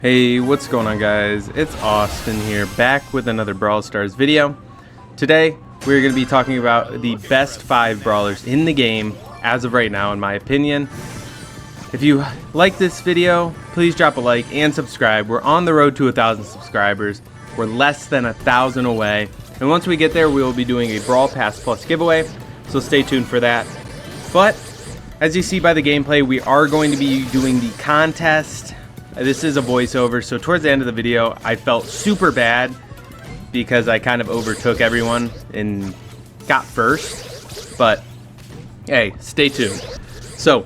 Hey, what's going on, guys? It's Austin here, back with another Brawl Stars video. Today, we're going to be talking about the best 5 brawlers in the game as of right now, in my opinion. If you like this video, please drop a like and subscribe. We're on the road to 1,000 subscribers. We're less than 1,000 away. And once we get there, we will be doing a Brawl Pass Plus giveaway, so stay tuned for that. But, as you see by the gameplay, we are going to be doing the contest. This is a voiceover, so towards the end of the video, I felt super bad because I kind of overtook everyone and got first. But, hey, stay tuned. So,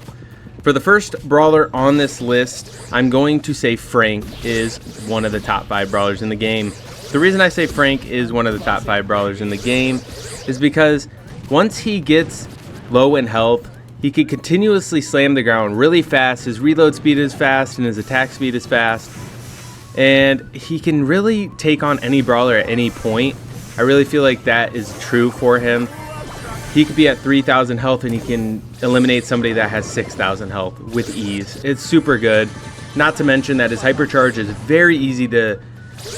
for the first brawler on this list, I'm going to say Frank is one of the top 5 brawlers in the game. The reason I say Frank is one of the top 5 brawlers in the game is because once he gets low in health, he can continuously slam the ground really fast. His reload speed is fast and his attack speed is fast. And he can really take on any brawler at any point. I really feel like that is true for him. He could be at 3,000 health and he can eliminate somebody that has 6,000 health with ease. It's super good. Not to mention that his hypercharge is very easy to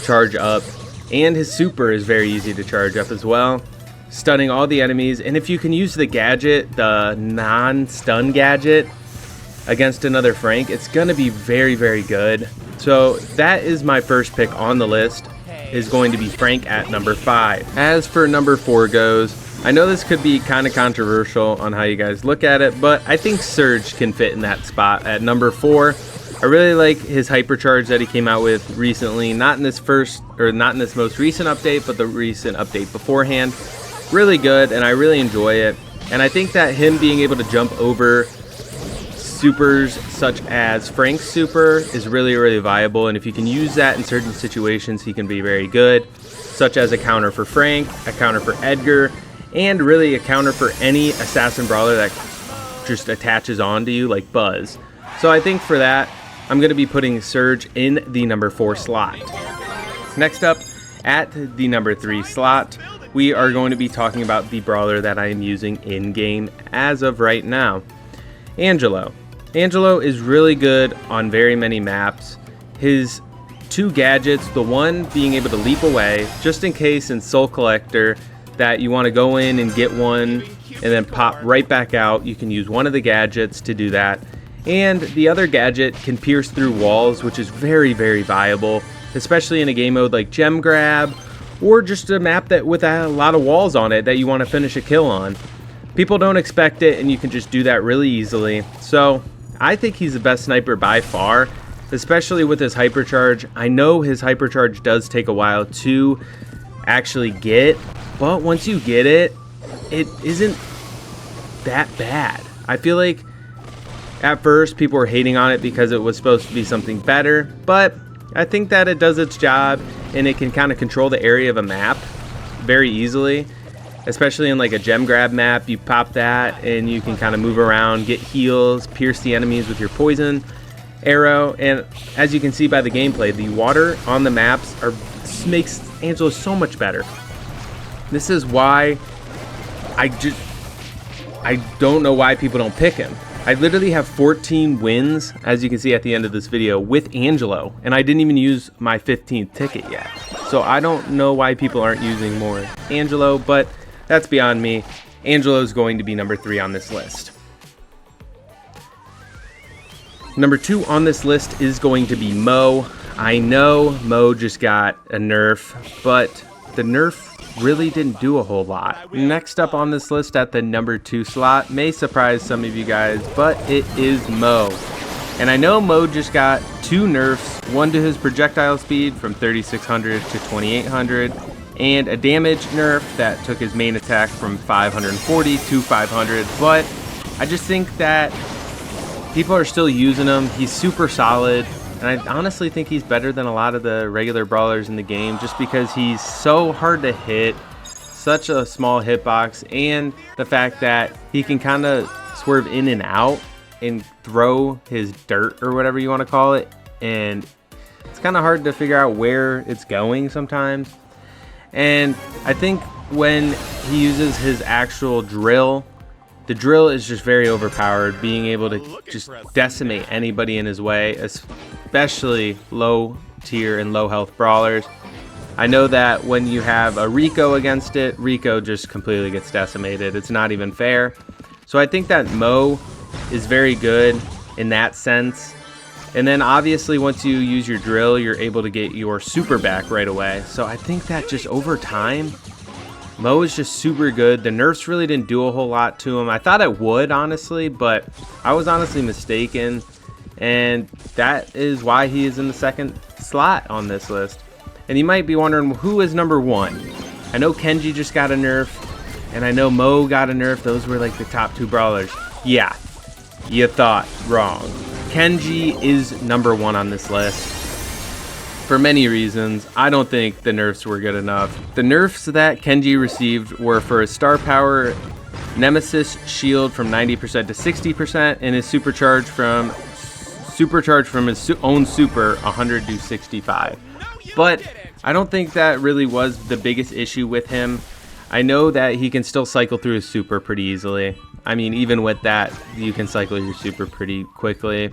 charge up. And his super is very easy to charge up as well, stunning all the enemies. And if you can use the gadget, the non-stun gadget, against another Frank, it's gonna be very, very good. So that is my first pick on the list, is going to be Frank at number 5. As for number 4 goes, I know this could be kind of controversial on how you guys look at it, but I think Serge can fit in that spot at number 4. I really like his hypercharge that he came out with recently, not in this most recent update, but the recent update beforehand. Really good, and I really enjoy it. And I think that him being able to jump over supers such as Frank's super is really, really viable. And if you can use that in certain situations, he can be very good, such as a counter for Frank, a counter for Edgar, and really a counter for any assassin brawler that just attaches onto you, like Buzz. So I think for that, I'm going to be putting Serge in the number 4 slot. Next up, at the number 3 slot, we are going to be talking about the brawler that I am using in-game as of right now, Angelo. Angelo is really good on very many maps. His 2 gadgets, the one being able to leap away, just in case in Soul Collector that you want to go in and get one and then pop right back out. You can use one of the gadgets to do that. And the other gadget can pierce through walls, which is very, very viable, especially in a game mode like Gem Grab, or just a map that with a lot of walls on it that you want to finish a kill on. People don't expect it, and you can just do that really easily. So I think he's the best sniper by far, especially with his hypercharge. I know his hypercharge does take a while to actually get, but once you get it, it isn't that bad. I feel like at first people were hating on it because it was supposed to be something better, but I think that it does its job, and it can kind of control the area of a map very easily, especially in like a gem grab map. You pop that and you can kind of move around, get heals, pierce the enemies with your poison arrow. And as you can see by the gameplay, the water on the maps makes Angelo so much better. This is why I don't know why people don't pick him. I literally have 14 wins, as you can see at the end of this video, with Angelo, and I didn't even use my 15th ticket yet. So I don't know why people aren't using more Angelo, but that's beyond me. Angelo is going to be number 3 on this list. Number 2 on this list is going to be Mo. I know Mo just got a nerf, but the nerf really didn't do a whole lot. Next up on this list at the number 2 slot may surprise some of you guys, but it is Mo. And I know Mo just got 2 nerfs, one to his projectile speed from 3600 to 2800, and a damage nerf that took his main attack from 540 to 500. But I just think that people are still using him. He's super solid. And I honestly think he's better than a lot of the regular brawlers in the game, just because he's so hard to hit, such a small hitbox, and the fact that he can kind of swerve in and out and throw his dirt or whatever you want to call it, and it's kind of hard to figure out where it's going sometimes. And I think when he uses his actual drill The drill is just very overpowered, being able to just decimate anybody in his way, especially low tier and low health brawlers. I know that when you have a Rico against it, Rico just completely gets decimated. It's not even fair. So I think that Mo is very good in that sense. And then obviously once you use your drill, you're able to get your super back right away. So I think that just over time, Mo is just super good. The nerfs really didn't do a whole lot to him. I thought it would, honestly, but I was honestly mistaken. And that is why he is in the second slot on this list. And you might be wondering, who is number 1? I know Kenji just got a nerf, and I know Mo got a nerf. Those were like the top 2 brawlers. Yeah, you thought wrong. Kenji is number 1 on this list. For many reasons. I don't think the nerfs were good enough. The nerfs that Kenji received were for his star power, Nemesis shield from 90% to 60%, and his supercharge from his own super 100 to 65. But I don't think that really was the biggest issue with him. I know that he can still cycle through his super pretty easily. I mean, even with that, you can cycle your super pretty quickly.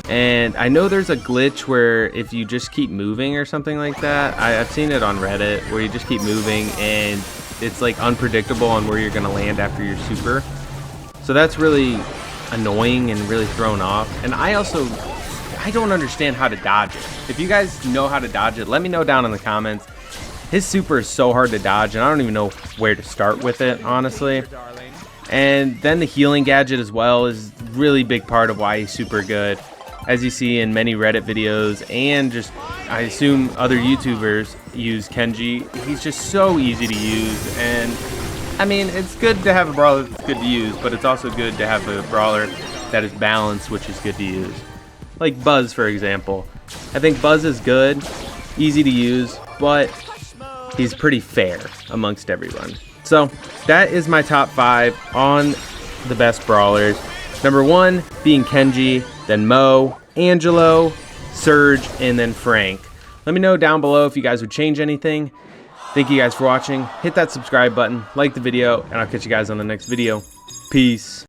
And I know there's a glitch where if you just keep moving or something like that, I've seen it on Reddit, where you just keep moving and it's like unpredictable on where you're going to land after your super. So that's really annoying and really thrown off. And I don't understand how to dodge it. If you guys know how to dodge it, let me know down in the comments. His super is so hard to dodge, and I don't even know where to start with it, honestly. And then the healing gadget as well is really big part of why he's super good. As you see in many Reddit videos, and just I assume other YouTubers use Kenji. He's just so easy to use, and I mean, it's good to have a brawler that's good to use, but it's also good to have a brawler that is balanced, which is good to use. Like Buzz, for example. I think Buzz is good, easy to use, but he's pretty fair amongst everyone. So that is my top 5 on the best brawlers. Number 1 being Kenji, then Mo, Angelo, Serge, and then Frank. Let me know down below if you guys would change anything. Thank you guys for watching. Hit that subscribe button, like the video, and I'll catch you guys on the next video. Peace.